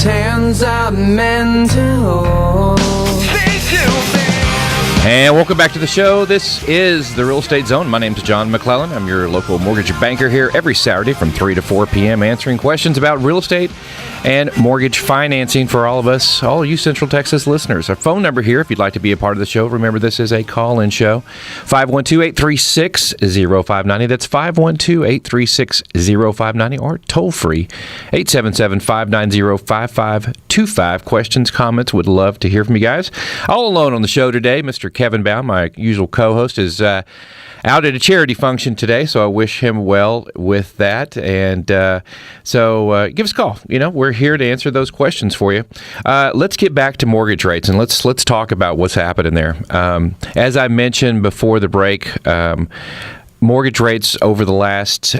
His hands are meant to hold. And welcome back to the show. This is the Real Estate Zone. My name's John McClellan. I'm your local mortgage banker here every Saturday from 3 to 4 p.m. answering questions about real estate and mortgage financing for all of us, all you Central Texas listeners. Our phone number here, if you'd like to be a part of the show, remember this is a call-in show, 512-836-0590. That's 512-836-0590 or toll-free, 877-590-5525. Questions, comments, would love to hear from you guys. All alone on the show today, Mr. Kevin Bown, my usual co-host, is out at a charity function today, so I wish him well with that. And so give us a call. You know, we're here to answer those questions for you. Let's get back to mortgage rates, and let's talk about what's happening there. As I mentioned before the break, mortgage rates over the last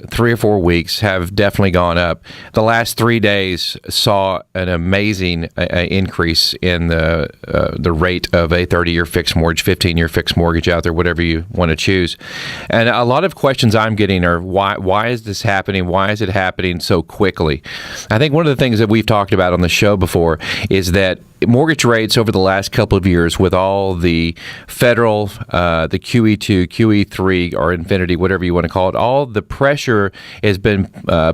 3 or 4 weeks have definitely gone up. The last 3 days saw an amazing increase in the rate of a 30-year fixed mortgage, 15-year fixed mortgage out there, whatever you want to choose. And a lot of questions I'm getting are, why is this happening? Why is it happening so quickly? I think one of the things that we've talked about on the show before is that mortgage rates over the last couple of years, with all the federal, the QE2, QE3, or Infinity, whatever you want to call it, all the pressure has been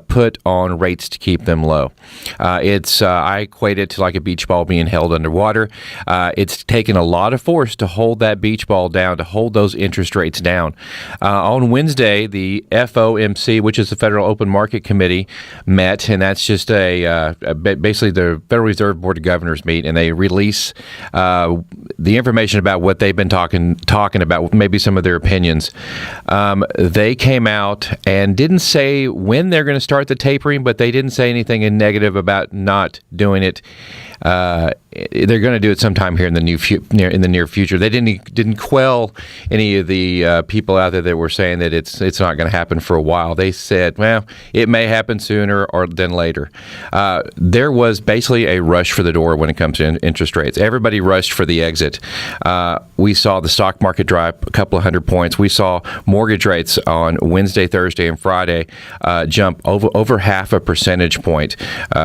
put on rates to keep them low. I equate it to like a beach ball being held underwater. It's taken a lot of force to hold that beach ball down, to hold those interest rates down. On Wednesday, the FOMC, which is the Federal Open Market Committee, met, and that's just basically the Federal Reserve Board of Governors meet, and they release the information about what they've been talking about, maybe some of their opinions. They came out and didn't say when they're going to start the tapering, but they didn't say anything negative about not doing it. They're going to do it sometime here in the near future. They didn't quell any of the people out there that were saying that it's not going to happen for a while. They said, well, it may happen sooner or than later. There was basically a rush for the door when it comes to interest rates. Everybody rushed for the exit. We saw the stock market drop a couple of 100 points. We saw mortgage rates on Wednesday, Thursday, and Friday jump over half a percentage point.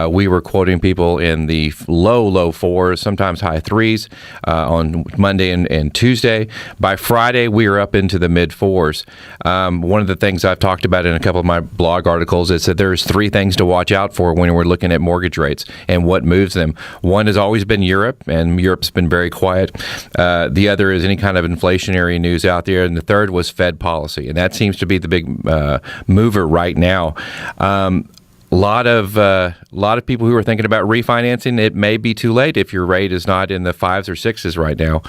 We were quoting people in the low fours, sometimes high threes on Monday and Tuesday. By Friday, we were up into the mid fours. One of the things I've talked about in a couple of my blog articles is that there's 3 things to watch out for when we're looking at mortgage rates and what moves them. One has always been Europe, and Europe's been very quiet. The other is any kind of inflationary news out there, and the third was Fed policy, and that seems to be the big mover right now. A lot of people who are thinking about refinancing, it may be too late if your rate is not in the 5s or 6s right now.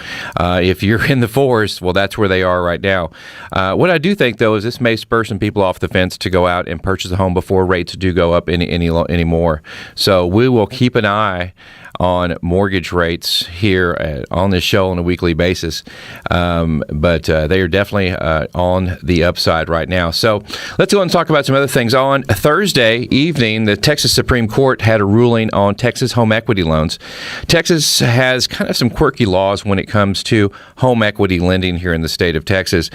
If you're in the 4s, well, that's where they are right now. What I do think, though, is this may spur some people off the fence to go out and purchase a home before rates do go up any more. So we will keep an eye on mortgage rates here on this show on a weekly basis, but they are definitely on the upside right now. So let's go and talk about some other things. On Thursday evening, the Texas Supreme Court had a ruling on Texas home equity loans. Texas has kind of some quirky laws when it comes to home equity lending here in the state of Texas.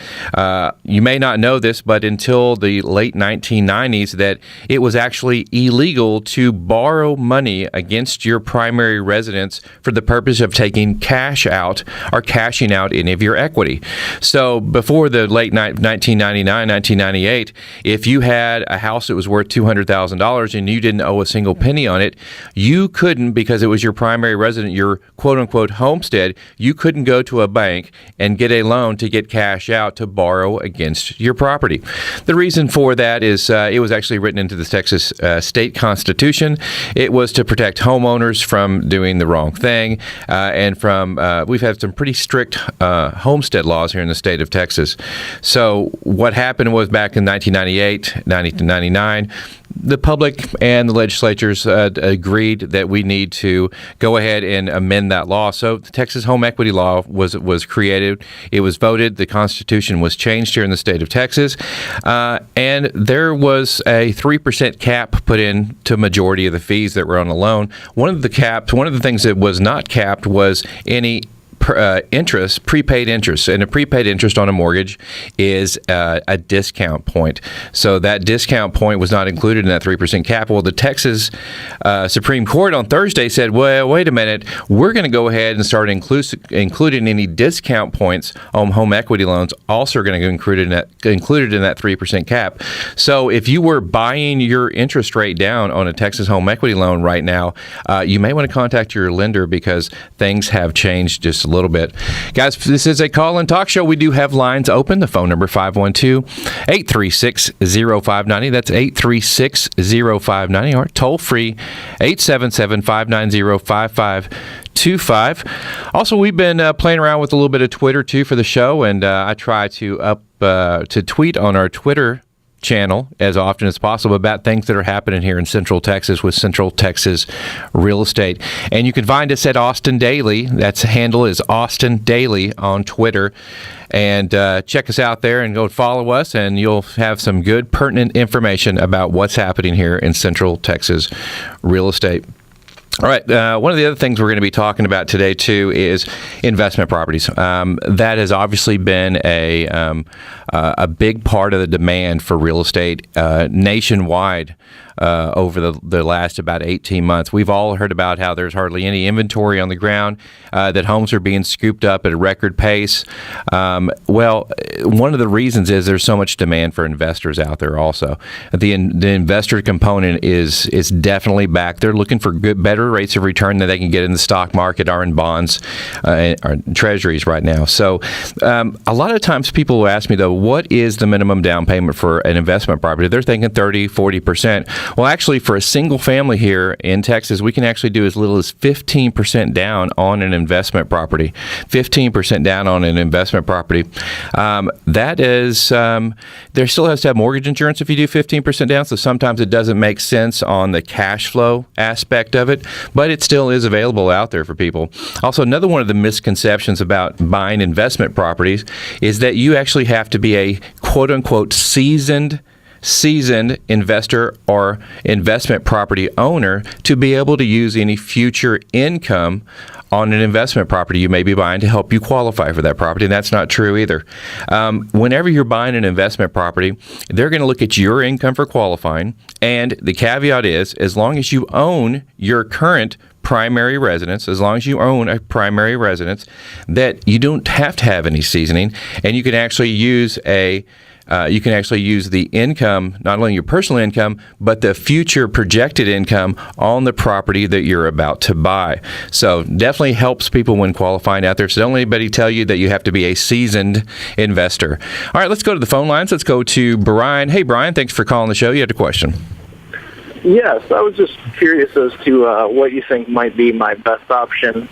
You may not know this, but until the late 1990s, that it was actually illegal to borrow money against your primary residence for the purpose of taking cash out or cashing out any of your equity. So before the late 1999, 1998, if you had a house that was worth $200,000 and you didn't owe a single penny on it, you couldn't, because it was your primary resident, your quote-unquote homestead, you couldn't go to a bank and get a loan to get cash out to borrow against your property. The reason for that is it was actually written into the Texas state constitution. It was to protect homeowners from doing the wrong thing, and from we've had some pretty strict homestead laws here in the state of Texas. So what happened was, back in 1998, 1999, the public and the legislatures agreed that we need to go ahead and amend that law. So the Texas home equity law was created. It was voted. The Constitution was changed here in the state of Texas, and there was a 3% cap put in to majority of the fees that were on a loan. One of the things that was not capped was any interest, prepaid interest, and a prepaid interest on a mortgage is a discount point. So that discount point was not included in that 3% cap. Well, the Texas Supreme Court on Thursday said, well, wait a minute, we're going to go ahead and start including any discount points on home equity loans, also are going to be included in that 3% cap. So if you were buying your interest rate down on a Texas home equity loan right now, you may want to contact your lender because things have changed just a little bit. Guys, this is a call-in talk show. We do have lines open. The phone number 512-836-0590. That's 836-0590. Or toll-free 877-590-5525. Also, we've been playing around with a little bit of Twitter too for the show, and I try to tweet on our Twitter channel as often as possible about things that are happening here in Central Texas with Central Texas Real Estate. And you can find us at Austin Daily. That's handle is Austin Daily on Twitter. And check us out there and go follow us, and you'll have some good, pertinent information about what's happening here in Central Texas Real Estate. All right. One of the other things we're going to be talking about today, too, is investment properties. That has obviously been a big part of the demand for real estate nationwide over the last about 18 months. We've all heard about how there's hardly any inventory on the ground, that homes are being scooped up at a record pace. Well, one of the reasons is there's so much demand for investors out there also. The investor component is definitely back. They're looking for better rates of return than they can get in the stock market or in bonds or treasuries right now. So a lot of times people will ask me, though, what is the minimum down payment for an investment property? They're thinking 30, 40%. Well, actually, for a single family here in Texas, we can actually do as little as 15% down on an investment property. 15% down on an investment property. That is, there still has to have mortgage insurance if you do 15% down, so sometimes it doesn't make sense on the cash flow aspect of it, but it still is available out there for people. Also, another one of the misconceptions about buying investment properties is that you actually have to be a quote-unquote seasoned investor or investment property owner to be able to use any future income on an investment property you may be buying to help you qualify for that property. And that's not true either. Whenever you're buying an investment property, they're going to look at your income for qualifying. And the caveat is, as long as you own your current primary residence, as long as you own a primary residence, that you don't have to have any seasoning, and you can actually use the income, not only your personal income, but the future projected income on the property that you're about to buy. So definitely helps people when qualifying out there. So don't let anybody tell you that you have to be a seasoned investor. All right, let's go to the phone lines. Let's go to Brian. Hey, Brian, thanks for calling the show. You had a question. Yes, I was just curious as to what you think might be my best option.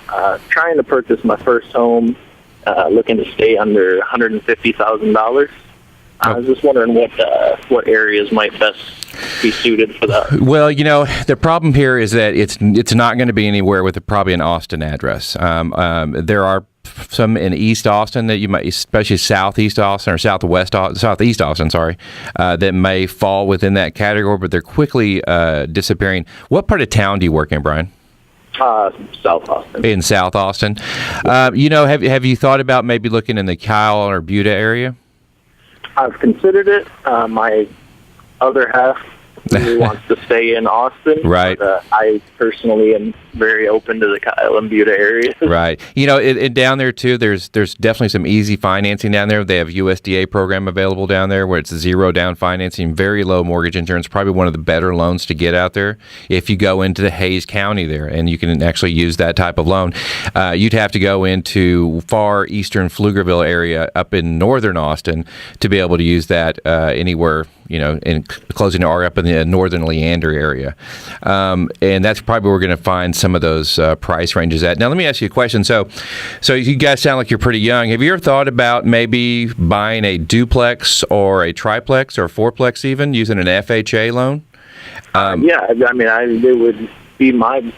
Trying to purchase my first home, looking to stay under $150,000. I was just wondering what areas might best be suited for that. Well, the problem here is that it's not going to be anywhere with probably an Austin address. There are some in East Austin that you might, especially Southeast Austin or Southeast Austin, that may fall within that category, but they're quickly disappearing. What part of town do you work in, Brian? South Austin. In South Austin. Have you thought about maybe looking in the Kyle or Buda area? I've considered it. My other half really wants to stay in Austin. Right. But, I personally am very open to the Kyle and Buda area. Right. Down there, too, there's definitely some easy financing down there. They have USDA program available down there where it's zero down financing, very low mortgage insurance, probably one of the better loans to get out there if you go into the Hayes County there, and you can actually use that type of loan. You'd have to go into far eastern Pflugerville area up in northern Austin to be able to use that anywhere, in closing or up in the northern Leander area. And that's probably where we're going to find some of those price ranges at. Now, let me ask you a question. So you guys sound like you're pretty young. Have you ever thought about maybe buying a duplex or a triplex or a fourplex even, using an FHA loan? Yeah, it would be my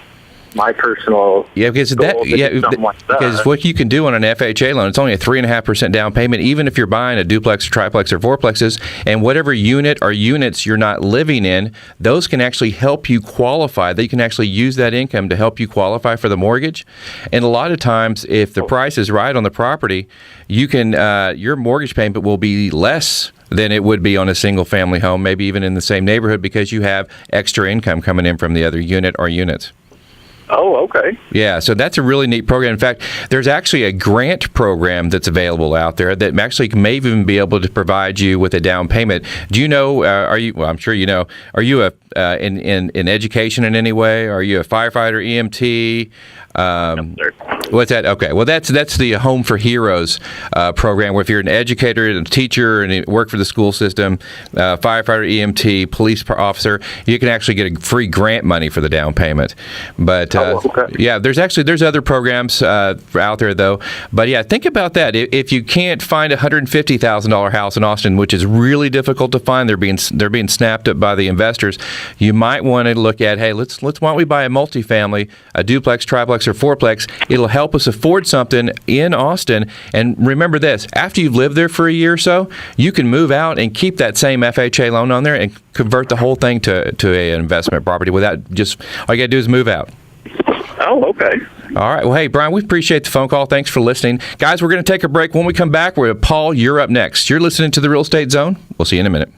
my personal because goal to do something like that. Because what you can do on an FHA loan, it's only a 3.5% down payment, even if you're buying a duplex, triplex, or fourplexes, and whatever unit or units you're not living in, those can actually help you qualify. They can actually use that income to help you qualify for the mortgage. And a lot of times, if the price is right on the property, you can your mortgage payment will be less than it would be on a single-family home, maybe even in the same neighborhood, because you have extra income coming in from the other unit or units. Oh, okay. Yeah, so that's a really neat program. In fact, there's actually a grant program that's available out there that actually may even be able to provide you with a down payment. Do you know, are you, well, I'm sure you know, are you in education in any way? Are you a firefighter, EMT? What's that? Okay, well, that's the Home for Heroes program, where if you're an educator and a teacher and you work for the school system, firefighter, EMT, police officer, you can actually get a free grant money for the down payment. But yeah, there's other programs out there though. But yeah, think about that. If you can't find a $150,000 house in Austin, which is really difficult to find, they're being snapped up by the investors. You might want to look at, hey, why don't we buy a multifamily, a duplex, triplex, or fourplex? It'll help us afford something in Austin. And remember this: after you've lived there for a year or so, you can move out and keep that same FHA loan on there and convert the whole thing to an investment property without just, all you got to do is move out. Oh, okay. All right. Well, hey, Brian, we appreciate the phone call. Thanks for listening. Guys, we're going to take a break. When we come back, Paul, you're up next. You're listening to The Real Estate Zone. We'll see you in a minute.